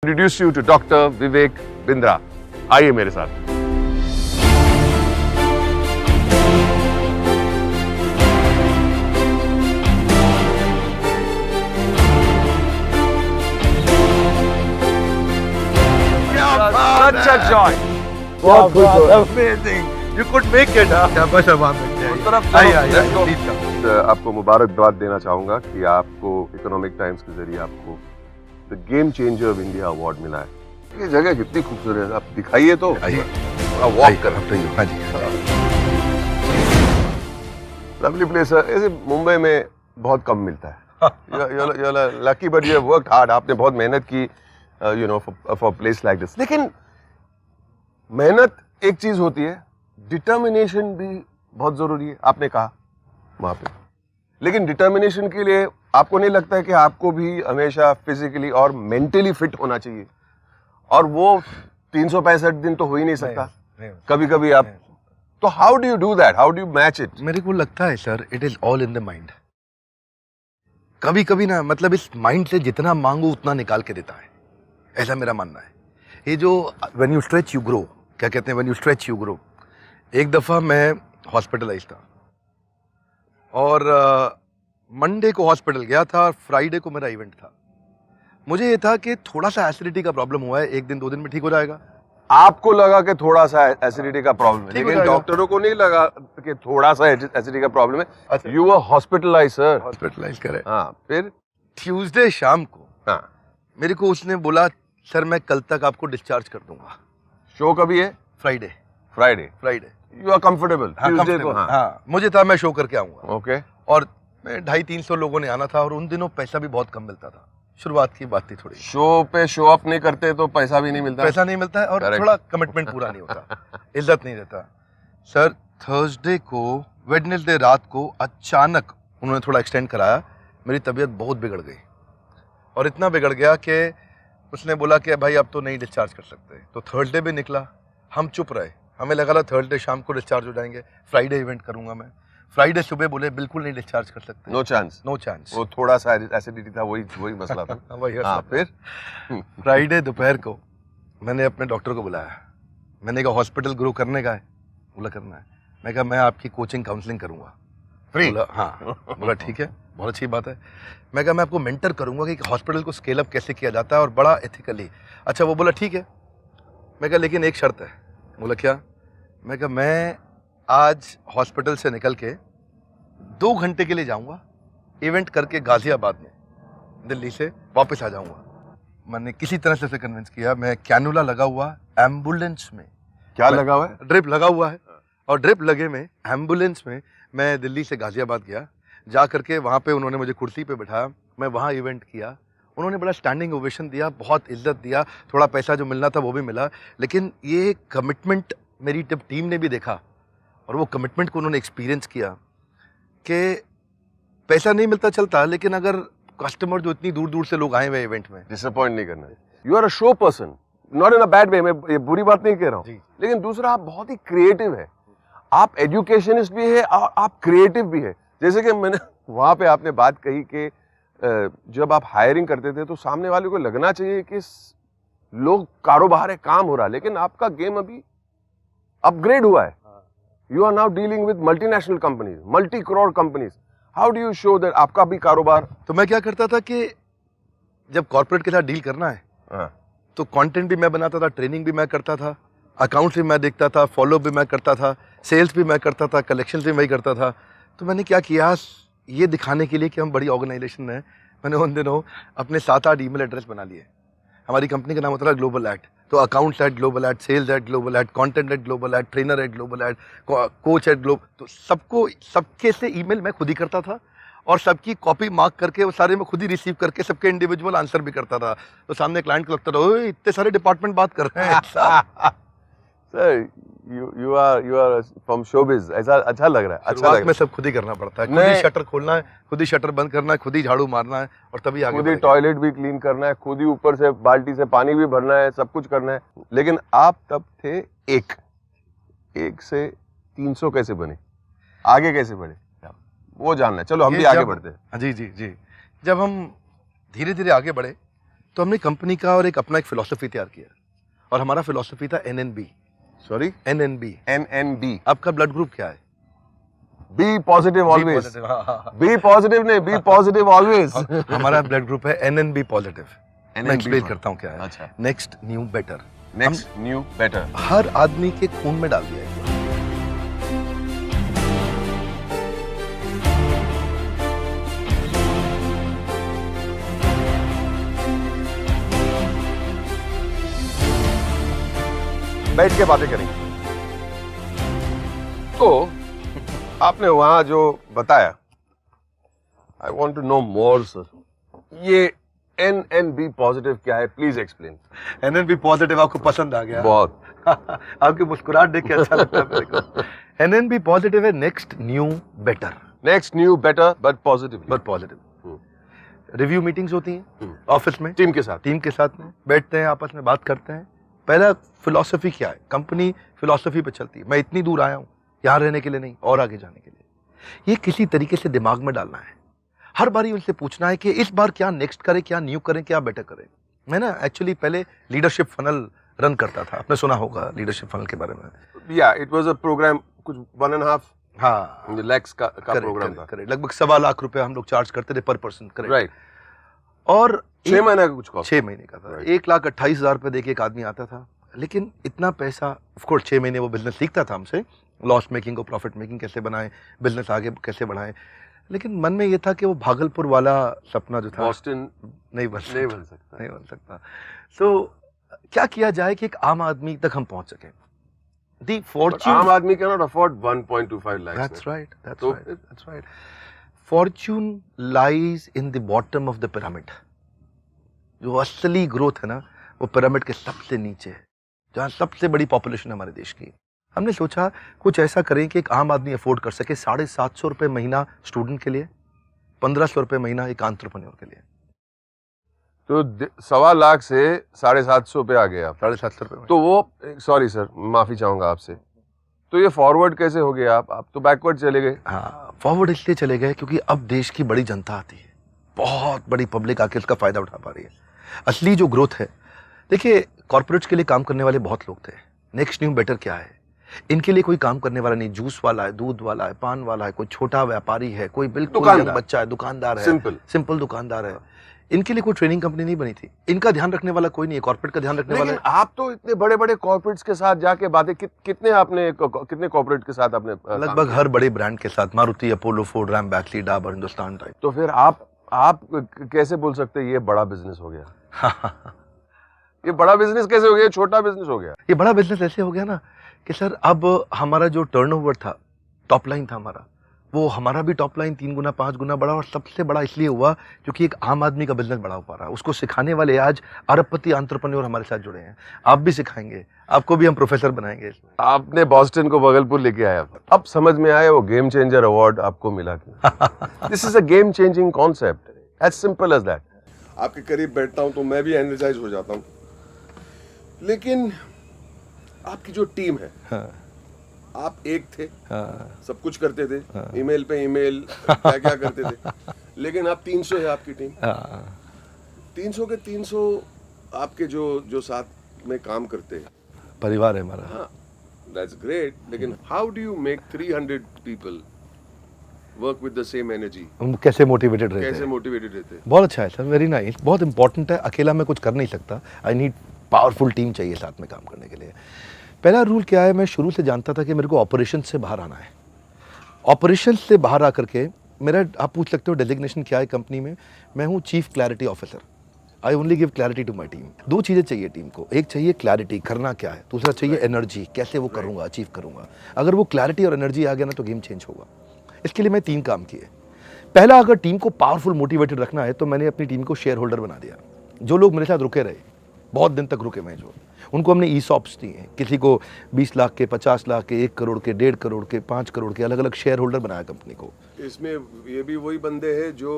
Introduce you to doctor Vivek Bindra. आइए मेरे साथ। Such a joy. बहुत खुश हो। Amazing. You could make it, huh? क्या बस अब उस तरफ Let's go. आपको मुबारकबाद देना चाहूंगा कि आपको इकोनॉमिक टाइम्स के जरिए आपको the game changer of India award मिला है। ये जगह कितनी खूबसूरत है, आप दिखाइए तो। वॉक कर हाँ जी। लवली प्लेस है। ऐसे मुंबई में बहुत कम मिलता है। Lucky but you have worked hard. आपने बहुत मेहनत की you know for place like this. लेकिन मेहनत एक चीज होती है, डिटर्मिनेशन भी बहुत जरूरी है। आपने कहा वहां पे, लेकिन डिटर्मिनेशन के लिए आपको नहीं लगता है कि आपको भी हमेशा फिजिकली और मेंटली फिट होना चाहिए? और वो 365 दिन तो हो ही नहीं सकता। कभी कभी आप तो how do you do that? How do you match it? मेरे को लगता है sir, it is all in the mind. कभी कभी ना, मतलब इस माइंड से जितना मांगो उतना निकाल के देता है, ऐसा मेरा मानना है। ये जो when you stretch you grow, क्या कहते हैं, when you stretch you grow. एक दफा मैं हॉस्पिटलाइज था और मंडे को हॉस्पिटल गया था और फ्राइडे को मेरा इवेंट था। मुझे ये था कि थोड़ा सा एसिडिटी का प्रॉब्लम हुआ है, 1 दिन 2 दिन में ठीक हो जाएगा। आपको लगा कि थोड़ा सा एसिडिटी का प्रॉब्लम है, ठीक हो लेकिन जाएगा। डॉक्टरों को नहीं लगा कि थोड़ा सा एसिडिटी का प्रॉब्लम है। अच्छा। You were hospitalise sir. Hospitalise करे। हाँ, फिर ट्यूसडे शाम को हाँ, मेरे को उसने बोला, सर मैं कल तक आपको डिस्चार्ज कर दूंगा। शो कभी है? Friday. Friday. You are comfortable Tuesday को? हाँ, मुझे था मैं शो करके आऊंगा। ओके। और 250-300 लोगों ने आना था और उन दिनों पैसा भी बहुत कम मिलता था। शुरुआत की बात थी थोड़ी। शो पे शो अप नहीं करते तो पैसा भी नहीं मिलता। पैसा नहीं मिलता है और Correct. थोड़ा कमिटमेंट पूरा नहीं होता, इज्जत नहीं रहता। सर थर्सडे को, वेडनेसडे रात को अचानक उन्होंने थोड़ा एक्सटेंड कराया। मेरी तबीयत बहुत बिगड़ गई और इतना बिगड़ गया कि उसने बोला कि भाई अब तो नहीं डिस्चार्ज कर सकते। तो थर्सडे भी निकला, हम चुप रहे। हमें लगा था थर्सडे शाम को डिस्चार्ज हो जाएंगे, फ्राइडे इवेंट करूंगा मैं। फ्राइडे सुबह बोले बिल्कुल नहीं डिस्चार्ज कर सकते। No chance. No chance. वो थोड़ा सा एसिडिटी था, वही मसला था। वही हाँ, फिर फ्राइडे दोपहर को मैंने अपने डॉक्टर को बुलाया। मैंने कहा हॉस्पिटल ग्रो करने का है? बोला करना है। मैं कहा मैं आपकी कोचिंग काउंसलिंग करूंगा। फ्री? बोला हाँ। बोला ठीक है, बहुत अच्छी बात है। मैं कहा मैं आपको मेंटर करूंगा कि हॉस्पिटल को स्केल अप कैसे किया जाता है और बड़ा एथिकली। अच्छा, वो बोला ठीक है। मैं कहा लेकिन एक शर्त है। बोला क्या? मैं कहा मैं आज हॉस्पिटल से निकल के 2 घंटे के लिए जाऊंगा, इवेंट करके गाजियाबाद में दिल्ली से वापस आ जाऊंगा। मैंने किसी तरह से उसे कन्विंस किया। मैं कैनुला लगा हुआ एम्बुलेंस में, क्या लगा हुआ है? ड्रिप लगा हुआ है, और ड्रिप लगे में एम्बुलेंस में मैं दिल्ली से गाजियाबाद गया। जा करके वहाँ पे उन्होंने मुझे कुर्सी पे बिठाया, मैं वहाँ इवेंट किया। उन्होंने बड़ा स्टैंडिंग ओवेशन दिया, बहुत इज्जत दिया। थोड़ा पैसा जो मिलना था वो भी मिला, लेकिन ये कमिटमेंट मेरी टीम ने भी देखा और वो कमिटमेंट को उन्होंने एक्सपीरियंस किया कि पैसा नहीं मिलता चलता, लेकिन अगर कस्टमर जो इतनी दूर दूर से लोग आए हुए इवेंट में, डिसअपॉइंट नहीं करना है। You are a show person, not in a bad way. मैं ये बुरी बात नहीं कह रहा जी। हूँ, लेकिन दूसरा आप बहुत ही क्रिएटिव है। आप एजुकेशनिस्ट भी है और आप क्रिएटिव भी है। जैसे कि मैंने वहां पे आपने बात कही कि जब आप हायरिंग करते थे तो सामने वाले को लगना चाहिए कि लोग कारोबार है, काम हो रहा है, लेकिन आपका गेम अभी अपग्रेड हुआ है। You are now dealing with multinational companies, multi crore companies. How do you show that आपका भी कारोबार? तो मैं क्या करता था कि जब कॉर्पोरेट के साथ डील करना है तो कंटेंट भी मैं बनाता था, ट्रेनिंग भी मैं करता था, अकाउंट्स भी मैं देखता था, फॉलो भी मैं करता था, सेल्स भी मैं करता था, कलेक्शन भी मैं ही करता था। तो मैंने क्या किया, ये दिखाने के लिए कि हम बड़ी ऑर्गेनाइजेशन है, मैंने उन दिनों अपने 7-8 ईमेल एड्रेस बना लिए। हमारी कंपनी का नाम होता था ग्लोबल एट, तो accounts at Global at, sales at Global at, content at Global at, trainer at Global at, coach at Global. तो सबको, सबके से ईमेल मैं खुद ही करता था और सबकी कॉपी मार्क करके वो सारे मैं खुद ही रिसीव करके सबके इंडिविजुअल आंसर भी करता था। तो सामने क्लाइंट को लगता था ओए इतने सारे डिपार्टमेंट बात कर रहे हैं। Sir you are from showbiz. ऐसा अच्छा लग रहा है। अच्छा शुरुआत लग में रहा सब खुद ही करना पड़ता है, खुद ही शटर खोलना है, खुद ही शटर बंद करना है, खुद ही झाड़ू मारना है और तभी है। आगे खुद ही बढ़ेंगे। टॉयलेट भी क्लीन करना है, खुद ही ऊपर से बाल्टी से पानी भी भरना है, सब कुछ करना है। लेकिन आप तब थे एक से 300 कैसे बने? आगे कैसे बढ़े वो जानना है। चलो हम भी आगे बढ़ते हैं। जी जी जी। जब हम धीरे धीरे आगे बढ़े तो हमने कंपनी का और एक अपना एक फिलॉसफी तैयार किया और हमारा फिलॉसफी था NNB। Sorry, NNB। NNB। आपका ब्लड ग्रुप क्या है? B positive always. positive, हाँ। बी पॉजिटिव नहीं, बी पॉजिटिव ऑलवेज। हमारा ब्लड ग्रुप है NNB पॉजिटिव। मैं एक्सप्लेन करता हूँ क्या है। अच्छा। Next new better. Next new better. हर आदमी के खून में डाल दिया है। बैठ के बातें करेंगे। तो आपने वहां जो बताया, I want to know more sir. ये NNB पॉजिटिव क्या है, प्लीज एक्सप्लेन। NNB पॉजिटिव आपको पसंद आ गया? बहुत। आपकी मुस्कुराहट देख के अच्छा लगता है मेरे को। NNB पॉजिटिव है next new better. Next new better but positive. But positive. Review meetings होती हैं ऑफिस में, टीम के साथ। टीम के साथ में बैठते हैं, आपस में बात करते हैं। पहला फिलॉसफी क्या है? कंपनी फिलॉसफी पे चलती है। मैं इतनी दूर आया हूँ यहाँ रहने के लिए नहीं, और आगे जाने के लिए। ये किसी तरीके से दिमाग में डालना है। हर बारी उनसे पूछना है कि इस बार क्या नेक्स्ट करें, क्या न्यू करें, क्या बेटर करें। मैं ना एक्चुअली पहले लीडरशिप फनल रन करता था, आपने सुना होगा लीडरशिप फनल के बारे में। या इट वाज अ प्रोग्राम, कुछ 1.5 हाँ लैक्स का प्रोग्राम था। करेक्ट। लगभग 1.25 लाख रुपए हम लोग चार्ज करते थे पर पर्सन। Correct, right. और 6 महीने का कुछ कॉस्ट। 6 महीने का था। 1,28,000 रुपए देके एक आदमी आता था। लेकिन इतना पैसा, ऑफ कोर्स 6 महीने वो बिजनेस सीखता था हमसे, लॉस मेकिंग को प्रॉफिट मेकिंग कैसे बनाएं, बिजनेस आगे कैसे बढ़ाएं। लेकिन मन में ये था कि वो भागलपुर वाला सपना जो था, बॉस्टन नहीं बन सकता। सो क्या किया जाए कि एक आम आदमी तक हम पहुंच सकें। दी फॉर्च्यून, आम आदमी can not afford 1.25 lakh. That's right, तो that's right. Fortune lies in the bottom of the pyramid. जो असली ग्रोथ है ना, वो पिरामिड के सबसे नीचे है, जहाँ सबसे बड़ी पॉपुलेशन है हमारे देश की। हमने सोचा कुछ ऐसा करें कि एक आम आदमी अफोर्ड कर सके। 750 रुपये महीना स्टूडेंट के लिए, 1500 रुपये महीना एक एंटरप्रेन्योर के लिए। तो 1.25 लाख से 750 पे आ गए आप। 750 रुपये। तो वो, सॉरी सर, माफी चाहूंगा आपसे, तो ये फॉरवर्ड कैसे हो गया? आप तो बैकवर्ड चले गए। हाँ, फॉरवर्ड इसलिए चले गए क्योंकि अब देश की बड़ी जनता आती है, बहुत बड़ी पब्लिक आके इसका फायदा उठा पा रही है। असली जो ग्रोथ है, देखिए कॉर्पोरेट्स के लिए काम करने वाले बहुत लोग थे। नेक्स्ट न्यू बेटर क्या है? इनके लिए कोई काम करने वाला नहीं। जूस वाला है, दूध वाला है, पान वाला है, कोई छोटा व्यापारी है, कोई बिल्कुल यंग बच्चा है, दुकानदार है, सिंपल दुकानदार है। इनके लिए कोई ट्रेनिंग कंपनी नहीं बनी थी। इनका ध्यान रखने वाला कोई नहीं है, कॉर्पोरेट का ध्यान रखने वाला है। आप तो इतने बड़े बड़े कॉर्पोरेट्स के साथ जाके बातें, कितने कॉर्पोरेट के साथ आपने? लगभग हर बड़े ब्रांड के साथ, Maruti, Apollo, Ford, RAM, बैटली, Dabur, Hindustan type. तो फिर आप कैसे बोल सकते हैं ये बड़ा बिजनेस हो गया? ये बड़ा बिजनेस कैसे हो गया? छोटा बिजनेस हो गया? ये बड़ा बिजनेस ऐसे हो गया ना कि सर, अब हमारा जो टर्नओवर था, टॉप लाइन था हमारा, वो हमारा भी टॉप लाइन 3 गुना 5 गुना बड़ा। और सबसे बड़ा इसलिए हुआ क्योंकि एक आम आदमी का बिजनेस बड़ा हो पा रहा है। उसको सिखाने वाले आज अरबपति एंटरप्रेन्योर हमारे साथ जुड़े हैं। आप भी सिखाएंगे, आपको भी हम प्रोफेसर बनाएंगे इसमें। आपने बॉस्टन को भागलपुर लेके आया, अब समझ में आया वो गेम चेंजर अवार्ड आपको मिला। This is a game changing concept, as simple as that. आपके करीब बैठता हूं तो मैं भी एनर्जाइज हो जाता हूं। लेकिन आपकी जो टीम है, आप एक थे, सब कुछ करते थे, ईमेल पे ईमेल, क्या करते थे। लेकिन आप 300 है आपकी टीम। 300 के 300 आपके जो साथ में काम करते हैं, परिवार है हमारा। That's great. लेकिन how do you make 300 people work with the same energy? हम कैसे मोटिवेटेड रहते हैं? कैसे मोटिवेटेड रहते हैं? बहुत अच्छा है सर, वेरी नाइस। बहुत इंपॉर्टेंट है। अकेला मैं कुछ कर नहीं सकता। आई नीड पावरफुल टीम चाहिए साथ में काम करने के लिए। पहला रूल क्या है? मैं शुरू से जानता था कि मेरे को ऑपरेशन से बाहर आना है। ऑपरेशन से बाहर आकर के मेरा, आप पूछ सकते हो डेजिग्नेशन क्या है कंपनी में। मैं हूँ chief clarity officer. I only give clarity to my team. 2 चीज़ें चाहिए टीम को। एक चाहिए क्लैरिटी, करना क्या है। दूसरा चाहिए एनर्जी, कैसे वो करूँगा, अचीव करूँगा। अगर वो क्लैरिटी और एनर्जी आ गया ना, तो गेम चेंज होगा। इसके लिए मैं 3 काम किए। पहला, अगर टीम को पावरफुल मोटिवेटेड रखना है तो मैंने अपनी टीम को शेयर होल्डर बना दिया। जो लोग मेरे साथ रुके रहे, बहुत दिन तक रुके मैं, जो उनको हमने ईसॉप्स दिए। किसी को 20 लाख के, 50 लाख के, 1 करोड़ के, 1.5 करोड़ के, 5 करोड़ के, अलग अलग शेयर होल्डर बनाया कंपनी को। इसमें ये भी वही बंदे हैं जो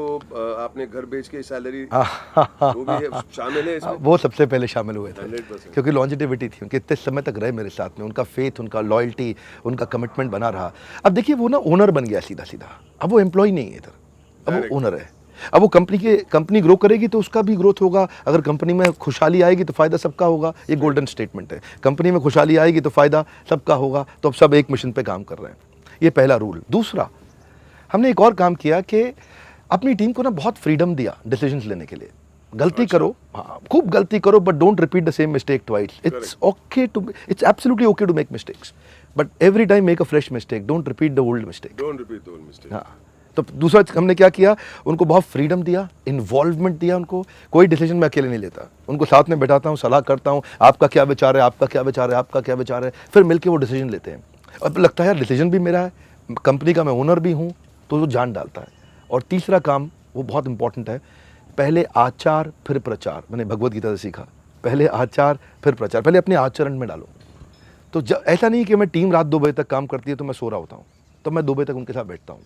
आपने घर बेच के सैलरी, वो भी शामिल है इसमें? वो सबसे पहले शामिल हुए थे 100%। क्योंकि लॉन्जिटिविटी थी उनके, इतने समय तक रहे मेरे साथ में। उनका फेथ, उनका लॉयल्टी, उनका कमिटमेंट बना रहा। अब देखिए वो ना ओनर बन गया सीधा सीधा। अब वो एम्प्लॉय नहीं है इधर, अब वो ओनर है। अब वो कंपनी ग्रो करेगी तो उसका भी ग्रोथ होगा, अगर कंपनी में खुशहाली आएगी तो फ़ायदा सबका होगा। ये गोल्डन स्टेटमेंट है, कंपनी में खुशहाली आएगी तो फ़ायदा सबका होगा। तो अब सब एक मिशन पे काम कर रहे हैं, ये पहला रूल। दूसरा, हमने एक और काम किया कि अपनी टीम को ना बहुत फ्रीडम दिया डिसीजंस लेने के लिए। गलती करो, हाँ खूब गलती करो, but don't repeat the same mistake twice. It's absolutely okay to make mistakes, but every time make a fresh mistake, don't repeat the old mistake. हाँ, तो दूसरा हमने क्या किया, उनको बहुत फ्रीडम दिया, इन्वॉल्वमेंट दिया उनको। कोई डिसीजन मैं अकेले नहीं लेता, उनको साथ में बैठाता हूँ, सलाह करता हूँ, आपका क्या विचार है, आपका क्या विचार है, आपका क्या विचार है, फिर मिलकर वो डिसीजन लेते हैं। अब लगता है यार डिसीजन भी मेरा है, कंपनी का मैं ओनर भी हूँ, तो वो जान डालता है। और तीसरा काम वो बहुत इंपॉर्टेंट है, पहले आचार फिर प्रचार। मैंने भगवत गीता से सीखा, पहले आचार फिर प्रचार, पहले अपने आचरण में डालो। तो जब ऐसा नहीं कि मैं टीम रात 2 बजे तक काम करती है तो मैं सो रहा होता हूँ, तो मैं 2 बजे तक उनके साथ बैठता हूँ,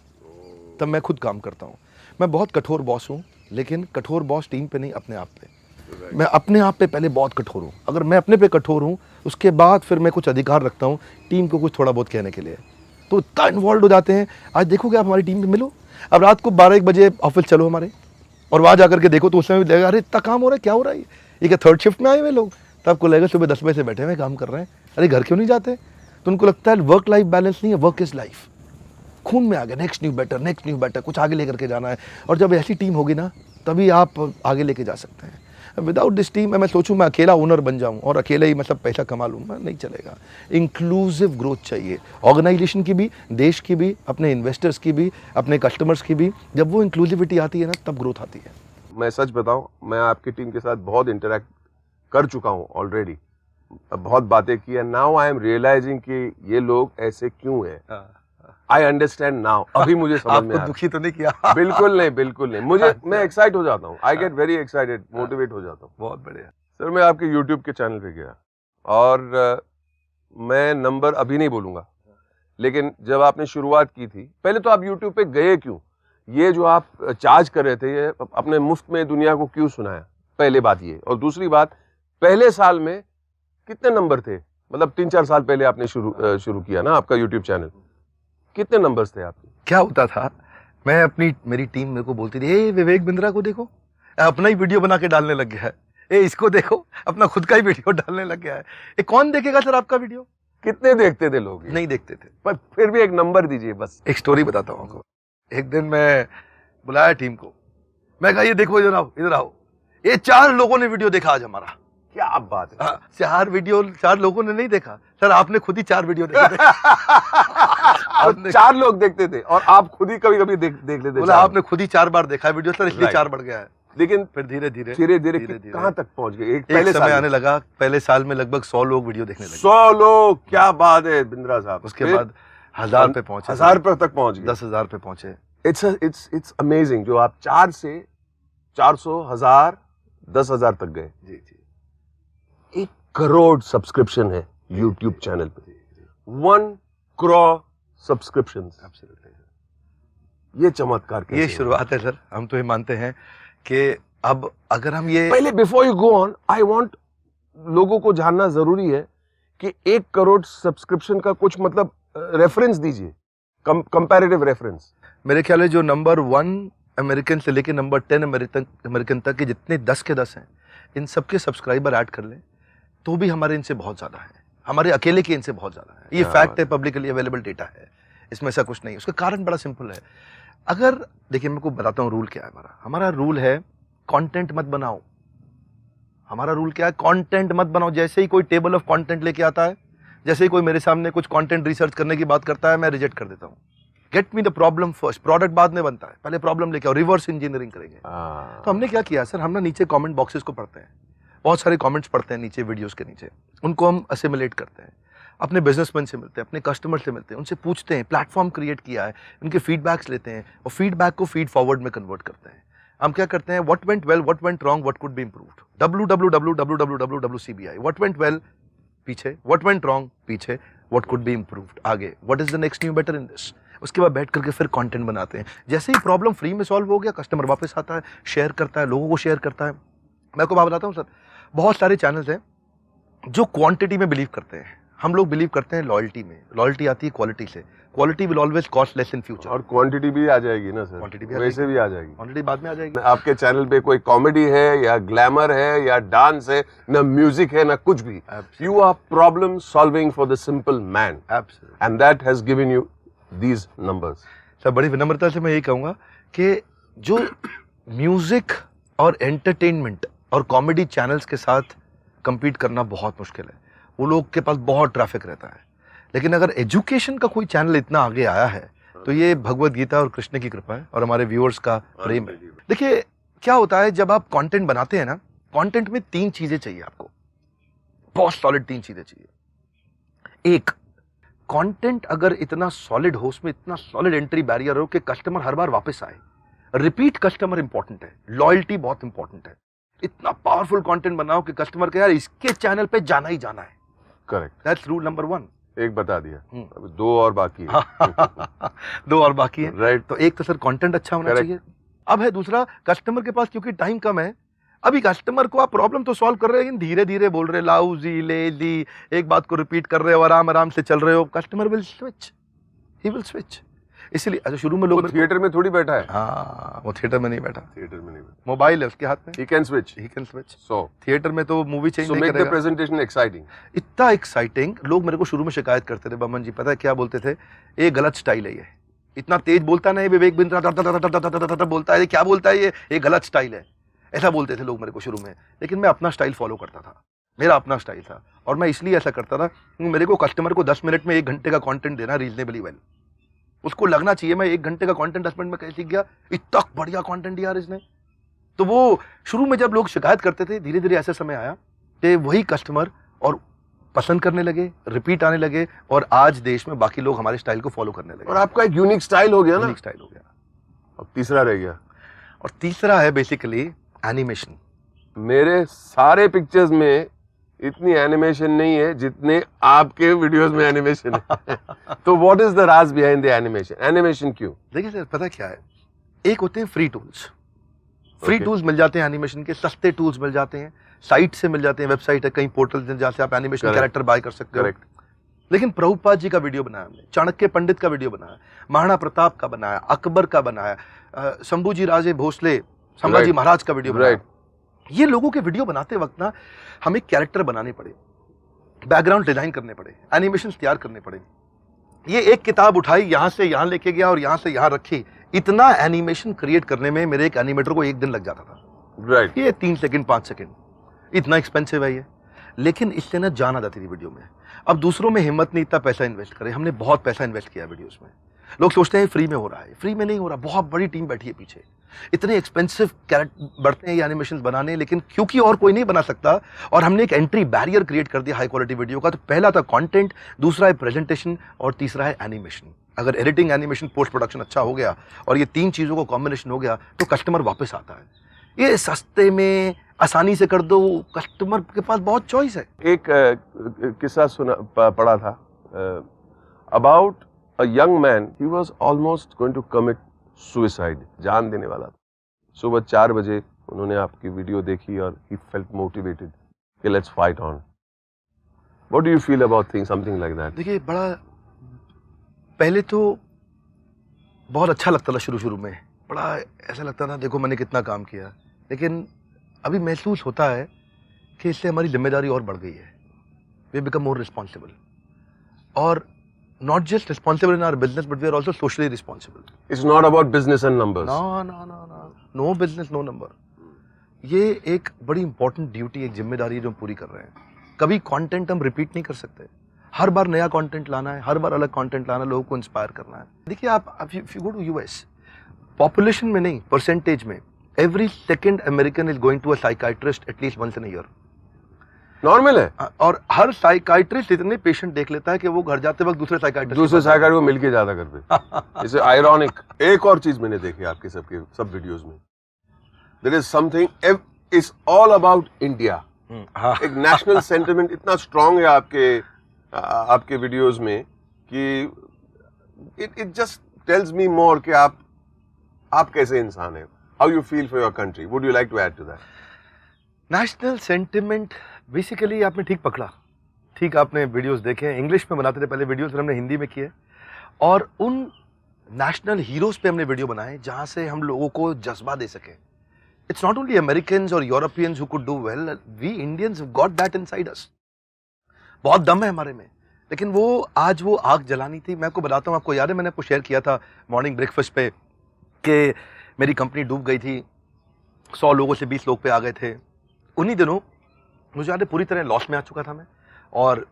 तब मैं खुद काम करता हूँ। मैं बहुत कठोर बॉस हूँ, लेकिन कठोर बॉस टीम पे नहीं, अपने आप पे। मैं अपने आप पे पहले बहुत कठोर हूँ, अगर मैं अपने पे कठोर हूँ उसके बाद फिर मैं कुछ अधिकार रखता हूँ टीम को कुछ थोड़ा बहुत कहने के लिए। तो इतना इन्वॉल्व हो जाते हैं। आज देखोगे आप हमारी टीम में मिलो, अब रात को 12-1 बजे ऑफिस चलो हमारे, और वहाँ जाकर के देखो तो उसमें भी लगेगा अरे इतना काम हो रहा है, क्या हो रहा है, ये क्या थर्ड शिफ्ट में आए हुए लोग। तो आपको लगेगा सुबह 10 बजे से बैठे हुए काम कर रहे हैं, अरे घर क्यों नहीं जाते। तो उनको लगता है वर्क लाइफ बैलेंस नहीं है, वर्क इज लाइफ, खून में आ गया, नेक्स्ट न्यू बेटर, कुछ आगे लेकर के जाना है। और जब ऐसी टीम होगी ना तभी आप आगे लेके जा सकते हैं। विदाउट दिस टीम मैं सोचूं मैं अकेला ओनर बन जाऊं और अकेले ही मतलब पैसा कमा लूँ, नहीं चलेगा। इंक्लूसिव ग्रोथ चाहिए ऑर्गेनाइजेशन की भी, देश की भी, अपने इन्वेस्टर्स की भी, अपने कस्टमर्स की भी। जब वो इंक्लूसिविटी आती है ना तब ग्रोथ आती है। मैं सच बताऊं, मैं आपकी टीम के साथ बहुत इंटरेक्ट कर चुका हूं ऑलरेडी, बहुत बातें की है। नाउ आई एम रियलाइजिंग कि ये लोग ऐसे क्यों हैं। आई अंडरस्टैंड नाउ, अभी मुझे समझ में आ रहा है। दुखी तो नहीं किया? बिल्कुल नहीं, बिल्कुल नहीं। मुझे मैं एक्साइट हो जाता हूँ, I get very excited, motivate हो जाता हूँ। बहुत बढ़िया सर, मैं आपके यूट्यूब के चैनल पे गया और मैं नंबर अभी नहीं बोलूंगा, लेकिन जब आपने शुरुआत की थी, पहले तो आप यूट्यूब पे गए क्यों? ये जो आप चार्ज कर रहे थे, ये अपने मुफ्त में दुनिया को क्यों सुनाया? पहले बात ये। और दूसरी बात, पहले साल में कितने नंबर थे? मतलब 3-4 साल पहले आपने शुरू किया ना आपका यूट्यूब चैनल, कितने नंबर्स थे आपके? क्या होता था, मेरी टीम मेरे को बोलती थी, ए विवेक बिंद्रा को देखो, अपना ही वीडियो बना के डालने लग गया है, ए इसको देखो अपना खुद का ही वीडियो डालने लग गया है। ए कौन देखेगा सर आपका वीडियो? कितने देखते थे लोग? नहीं देखते थे। पर फिर भी एक नंबर दीजिए बस। एक स्टोरी बताता हूँ आपको। एक दिन मैं बुलाया टीम को, मैं कहा ये देखो इधर आओ, ये 4 लोगों ने वीडियो देखा आज हमारा। क्या बात है। 4 लोगों ने नहीं देखा सर, आपने खुद ही 4 वीडियो देखे थे। आपने 4 लोग देखते थे और आप खुद ही कभी-कभी देख लेते थे। बोला आपने खुद ही 4 बार देखा वीडियो सर, इसलिए 4 बढ़ गया है। लेकिन फिर धीरे धीरे कहां तक पहुंच गए? एक समय आने लगा, पहले साल में लगभग 100 लोग वीडियो देखने लगे। 100 लोग, क्या बात है बिंद्रा साहब। उसके बाद 1000 पे पहुंचे, 1000 पे तक पहुंच गए, 10,000 पे पहुंचे। इट्स अमेजिंग जो आप 4 से 400, 1000, 10,000 तक गए। जी 1 करोड़ सब्सक्रिप्शन है यूट्यूब चैनल पे। 1 करोड़ सब्सक्रिप्शंस। ये चमत्कार कैसे? ये शुरुआत है सर, हम तो ये मानते हैं कि अब अगर हम ये पहले before you go on, I want लोगों को जानना जरूरी है कि 1 करोड़ सब्सक्रिप्शन का कुछ मतलब रेफरेंस दीजिए, कंपैरेटिव रेफरेंस। मेरे ख्याल है जो नंबर 1 अमेरिकन से लेके नंबर 10 अमेरिकन तक के जितने 10 के 10 हैं, इन सबके सब्सक्राइबर ऐड कर लें तो भी हमारे इनसे बहुत ज़्यादा है, हमारे अकेले के इनसे बहुत ज़्यादा है। ये फैक्ट है, पब्लिकली अवेलेबल डेटा है, इसमें ऐसा कुछ नहीं। उसका कारण बड़ा सिंपल है। अगर देखिए मैं को बताता हूँ रूल क्या है हमारा रूल है कंटेंट मत बनाओ। हमारा रूल क्या है? कंटेंट मत बनाओ। जैसे ही कोई टेबल ऑफ कंटेंट लेके आता है, जैसे ही कोई मेरे सामने कुछ कंटेंट रिसर्च करने की बात करता है, मैं रिजेक्ट कर देता हूँ। Get me the problem first, product बाद में बनता है, पहले प्रॉब्लम लेके आओ, रिवर्स इंजीनियरिंग करेंगे। तो हमने क्या किया सर, हम ना नीचे कमेंट बॉक्सेस को पढ़ते हैं, बहुत सारे कमेंट्स पढ़ते हैं नीचे वीडियोस के नीचे, उनको हम असिमुलेट करते हैं, अपने बिजनेसमैन से मिलते हैं, अपने कस्टमर से मिलते हैं, उनसे पूछते हैं, प्लेटफॉर्म क्रिएट किया है, उनके फीडबैक्स लेते हैं और फीडबैक को फीड फॉरवर्ड में कन्वर्ट करते हैं। हम क्या करते हैं, what went well, what went wrong, what could be improved, www.cbi, what went well पीछे, व्हाट वेंट रॉन्ग पीछे, व्हाट कुड बी इंप्रूव्ड आगे, what is the next new better in this. उसके बाद बैठ करके फिर कंटेंट बनाते हैं। जैसे ही प्रॉब्लम फ्री में सॉल्व हो गया, कस्टमर वापस आता है, शेयर करता है, लोगों को शेयर करता है। मैं आपको बात बताता हूँ सर, बहुत सारे चैनल्स हैं जो क्वांटिटी में बिलीव करते हैं। हम लोग बिलीव करते हैं लॉयल्टी में, लॉयल्टी आती है क्वालिटी से, quality will always cost less in future. और क्वांटिटी भी आ जाएगी ना सर, क्वांटिटी भी वैसे भी आ जाएगी, क्वांटिटी बाद में आ जाएगी। आपके चैनल पे कोई कॉमेडी है या ग्लैमर है या डांस है, ना म्यूजिक है, ना कुछ भी, you are problem solving for the simple man, and that has given you these numbers. Sir बड़ी विनम्रता से मैं यही कहूँगा कि जो म्यूजिक और एंटरटेनमेंट और कॉमेडी चैनल्स के साथ compete करना बहुत मुश्किल है, वो लोग के पास बहुत ट्रैफिक रहता है। लेकिन अगर एजुकेशन का कोई चैनल इतना आगे आया है तो ये भगवत गीता और कृष्ण की कृपा है और हमारे व्यूअर्स का प्रेम है। देखिए क्या होता है जब आप कंटेंट बनाते हैं ना, कंटेंट में 3 चीजें चाहिए आपको, बहुत सॉलिड 3 चीजें चाहिए। एक, कंटेंट अगर इतना सॉलिड हो, उसमें इतना सॉलिड एंट्री बैरियर हो कि कस्टमर हर बार वापस आए। रिपीट कस्टमर इंपॉर्टेंट है, लॉयल्टी बहुत इंपॉर्टेंट है। इतना पावरफुल कंटेंट बनाओ कि कस्टमर के यार इसके चैनल पे जाना ही जाना है। Correct, that's rule number 1। एक बता दिया, अभी 2 और बाकी है। 2 और बाकी है, राइट। तो एक तो सर कंटेंट अच्छा होना चाहिए। अब है दूसरा, कस्टमर के पास क्योंकि टाइम कम है, अभी कस्टमर को आप प्रॉब्लम तो सॉल्व कर रहे हैं लेकिन धीरे धीरे बोल रहे, लाउजी लेजी, एक बात को रिपीट कर रहे हो, आराम आराम से चल रहे हो, customer will switch, he will switch. इसलिए अच्छा शुरू में लोग थिएटर में थोड़ी बैठा है। हाँ, वो थिएटर में नहीं बैठा, थिएटर में नहीं बैठा, मोबाइल है उसके हाथ में, he can switch, so theatre में तो मूवी चेंज नहीं make करेगा। the presentation exciting। इतना एक्साइटिंग, लोग मेरे को शुरू में शिकायत करते थे, बमन जी पता है क्या बोलते थे, ये गलत स्टाइल है, ये इतना तेज बोलता नहीं, विवेक बिंद्रा बोलता है, क्या बोलता है ये गलत स्टाइल है, ऐसा बोलते थे लोग मेरे को शुरू में। लेकिन मैं अपना स्टाइल फॉलो करता था, मेरा अपना स्टाइल था, और मैं इसलिए ऐसा करता था मेरे को कस्टमर को 10 मिनट में 1 घंटे का कंटेंट देना रीजनेबली वेल, उसको लगना चाहिए मैं 1 घंटे का कंटेंट 10 मिनट में कैसे सीख गया, इतना बढ़िया कंटेंट दिया इसने। तो वो शुरू में जब लोग शिकायत करते थे, धीरे धीरे ऐसा समय आया कि वही कस्टमर और पसंद करने लगे, रिपीट आने लगे, और आज देश में बाकी लोग हमारे स्टाइल को फॉलो करने लगे। और आपका एक यूनिक स्टाइल हो गया ना, यूनिक स्टाइल हो गया। अब तीसरा रह गया, और तीसरा है बेसिकली एनिमेशन। मेरे सारे पिक्चर्स में इतनी एनिमेशन नहीं है जितने आपके वीडियोस में एनिमेशन है। तो what is the Raj behind the animation? Animation क्यों? देखिए सर पता क्या है, एक होते हैं फ्री टूल्स, फ्री टूल्स मिल जाते हैं एनिमेशन के, सस्ते टूल्स मिल जाते हैं, साइट से मिल जाते हैं, वेबसाइट है, कई पोर्टल जहाँ से आप एनिमेशन कैरेक्टर बाय कर सकते हो। लेकिन प्रभुपाद जी का वीडियो बनाया हमने, चाणक्य पंडित का वीडियो बनाया, महाराणा प्रताप का बनाया, अकबर का बनाया, शंभूजी राजे भोसले, संभाजी महाराज का वीडियो बनाया। ये लोगों के वीडियो बनाते वक्त ना हमें कैरेक्टर बनाने पड़े, बैकग्राउंड डिजाइन करने पड़े, एनिमेशन तैयार करने पड़े। ये एक किताब उठाई, यहाँ से यहाँ लेके गया और यहाँ से यहाँ रखी, इतना एनिमेशन क्रिएट करने में मेरे एक एनिमेटर को 1 दिन लग जाता था। राइट। ये 3 सेकंड 5 सेकंड, इतना एक्सपेंसिव है ये, लेकिन इससे ना जान आ जाती थी वीडियो में। अब दूसरों में हिम्मत नहीं इतना पैसा इन्वेस्ट करे, हमने बहुत पैसा इन्वेस्ट किया वीडियोस में। लोग सोचते हैं फ्री में हो रहा है, फ्री में नहीं हो रहा, बहुत बड़ी टीम बैठी है पीछे, इतने एक्सपेंसिव कैरेक्टर बढ़ते हैं ये एनिमेशन बनाने, लेकिन क्योंकि और कोई नहीं बना सकता और हमने एक एंट्री बैरियर क्रिएट कर दिया हाई क्वालिटी वीडियो का। तो पहला था कंटेंट, दूसरा है प्रेजेंटेशन और तीसरा है एनिमेशन। अगर एडिटिंग, एनिमेशन, पोस्ट प्रोडक्शन अच्छा हो गया और ये 3 चीजों का कॉम्बिनेशन हो गया तो कस्टमर वापस आता है। ये सस्ते में आसानी से कर दो, कस्टमर के पास बहुत चॉइस है। एक किस्सा पढ़ा था about a young man, he was almost going to commit suicide, जान देने वाला था। सुबह 4 बजे उन्होंने आपकी वीडियो देखी और ही फेल्ट मोटिवेटेड कि let's fight on. What do you feel about thing something like that? देखिए बड़ा पहले तो बहुत अच्छा लगता था, शुरू में बड़ा ऐसा लगता था देखो मैंने कितना काम किया, लेकिन अभी महसूस होता है कि इससे हमारी जिम्मेदारी और बढ़ गई है। वी बिकम मोर रिस्पॉन्सिबल, और not just responsible in our business but we are also socially responsible. It's not about business and numbers. No business no number. ये एक बड़ी इंपॉर्टेंट ड्यूटी, एक जिम्मेदारी जो हम पूरी कर रहे हैं। कभी कंटेंट हम रिपीट नहीं कर सकते, हर बार नया कंटेंट लाना है, हर बार अलग कंटेंट लाना, लोगों को इंस्पायर करना है। देखिए आप if you go to US, population में नहीं परसेंटेज में, every second American is going to a psychiatrist at least once in a year. Normal है। और हर साइकाइट्रिस्ट इतने पेशेंट देख लेता है कि वो घर जाते वक्त दूसरे साइकाइट्रिस्ट को मिलके जाता घर पे। इसे आयरॉनिक। एक और चीज मैंने देखी आपके सब वीडियोस में, there is something, it's all about India. एक नेशनल सेंटिमेंट इतना स्ट्रांग है आपके वीडियोस में कि it just tells me more कि आप कैसे इंसान हैं, how you feel for your country. Would you like to add to that? National sentiment basically आपने ठीक पकड़ा ठीक आपने वीडियोस देखे हैं, इंग्लिश में बनाते थे पहले वीडियोस, फिर हमने हिंदी में किए और उन नेशनल हीरोज पे हमने वीडियो बनाए जहां से हम लोगों को जज्बा दे सके। इट्स नॉट ओनली अमेरिकन्स और Europeans who could do well, we Indians got that inside us. बहुत दम है हमारे में, लेकिन वो आज वो आग जलानी थी। मैं आपको बताता हूँ, आपको याद है मैंने आपको शेयर किया था मॉर्निंग ब्रेकफास्ट पे कि मेरी कंपनी डूब गई थी, 100 लोगों से 20 लोग पे आ गए थे। उन्हीं दिनों मुझे याद है पूरी तरह लॉस में आ चुका था मैं, और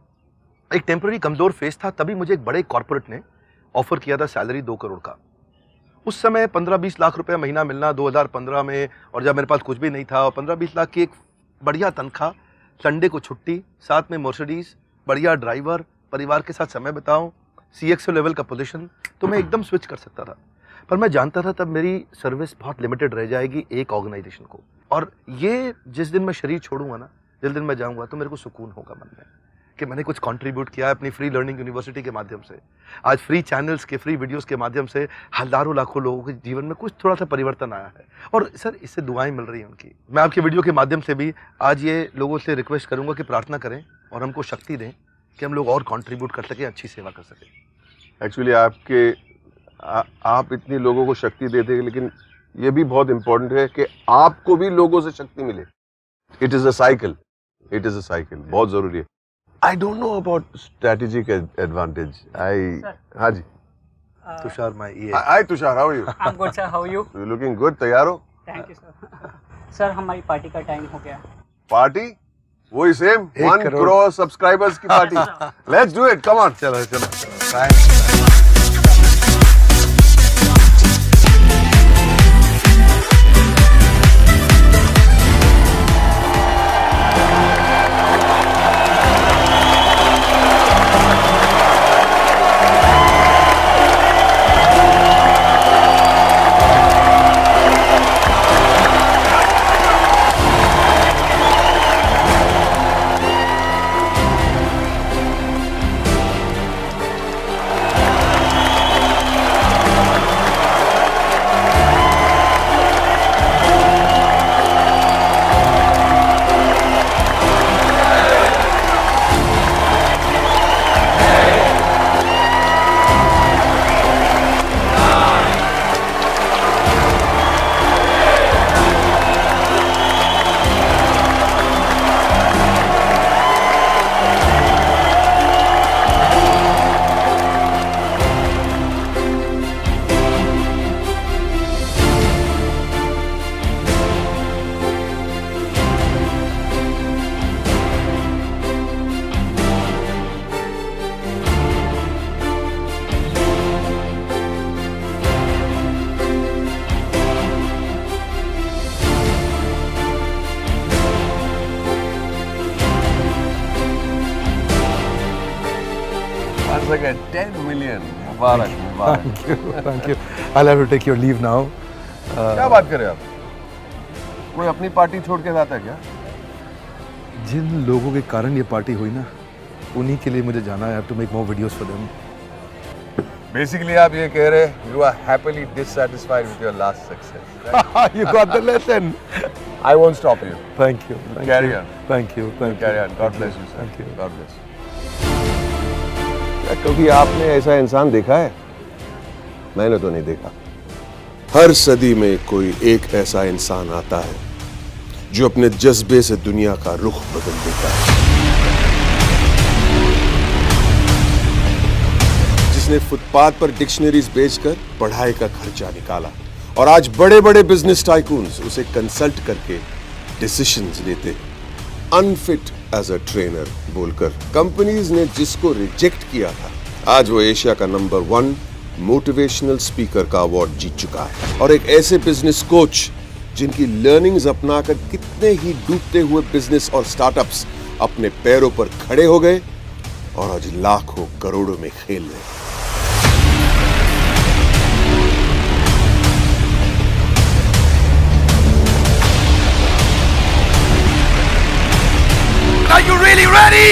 एक टेम्पररी कमज़ोर फेस था। तभी मुझे एक बड़े कॉर्पोरेट ने ऑफर किया था सैलरी 2 करोड़ का। उस समय 15-20 लाख रुपए महीना मिलना 2015 में, और जब मेरे पास कुछ भी नहीं था, और 15-20 लाख की एक बढ़िया तनख्वाह, संडे को छुट्टी, साथ में मर्सिडीज, बढ़िया ड्राइवर, परिवार के साथ समय बिताऊं, CXO लेवल का पोजीशन, तो मैं एकदम स्विच कर सकता था। पर मैं जानता था तब मेरी सर्विस बहुत लिमिटेड रह जाएगी एक ऑर्गेनाइजेशन को, और ये जिस दिन मैं शरीर छोड़ूंगा ना, जिस दिन मैं जाऊंगा, तो मेरे को सुकून होगा मन में कि मैंने कुछ कंट्रीब्यूट किया है अपनी फ्री लर्निंग यूनिवर्सिटी के माध्यम से। आज फ्री चैनल्स के फ्री वीडियोस के माध्यम से हजारों लाखों लोगों के जीवन में कुछ थोड़ा सा परिवर्तन आया है, और सर इससे दुआएं मिल रही हैं उनकी। मैं आपके वीडियो के माध्यम से भी आज ये लोगों से रिक्वेस्ट करूंगा कि प्रार्थना करें और हमको शक्ति दें कि हम लोग और कंट्रीब्यूट कर सकें, अच्छी सेवा कर सकें। एक्चुअली आप इतनी लोगों को शक्ति देते हैं, लेकिन ये भी बहुत इंपॉर्टेंट है कि आपको भी लोगों से शक्ति मिले। इट इज अ साइकिल, बहुत जरूरी है। I don't know about strategic advantage. हाँ जी Tushar my hi Tushar, how are you? I'm good sir, how are you? You looking good. तैयार हो? Thank you sir. सर हमारी पार्टी का टाइम हो गया। पार्टी वही सेम 1 1 करोड़ सब्सक्राइबर्स की पार्टी। Let's do it, come on. चलो चलो। Once again, 10 million. Mubarak, Mubarak. Thank you. I'll have to take your leave now. क्या बात कर रहे हो आप? कोई अपनी पार्टी छोड़ के जाता है क्या? जिन लोगों के कारण ये पार्टी हुई ना, उन्हीं के लिए मुझे जाना है। I have to make more videos for them. Basically आप ये कह रहे हैं, you are happily dissatisfied with your last success. You got the lesson. I won't stop you. Thank you. Thank Carry you. on. Thank you. Thank Carry you. on. God bless you, sir. Thank you. God bless. क्या कभी आपने ऐसा इंसान देखा है? मैंने तो नहीं देखा। हर सदी में कोई एक ऐसा इंसान आता है जो अपने जज्बे से दुनिया का रुख बदल देता है, जिसने फुटपाथ पर डिक्शनरीज बेचकर पढ़ाई का खर्चा निकाला, और आज बड़े बड़े बिजनेस टाइकून्स उसे कंसल्ट करके डिसीजंस लेते हैं। अनफिट एज अ ट्रेनर बोलकर कंपनीज ने जिसको रिजेक्ट किया था, आज वो एशिया का नंबर 1 मोटिवेशनल स्पीकर का अवार्ड जीत चुका है, और एक ऐसे बिजनेस कोच जिनकी लर्निंग्स अपनाकर कितने ही डूबते हुए बिजनेस और स्टार्टअप्स अपने पैरों पर खड़े हो गए और आज लाखों करोड़ों में खेल रहे हैं। Are you really ready?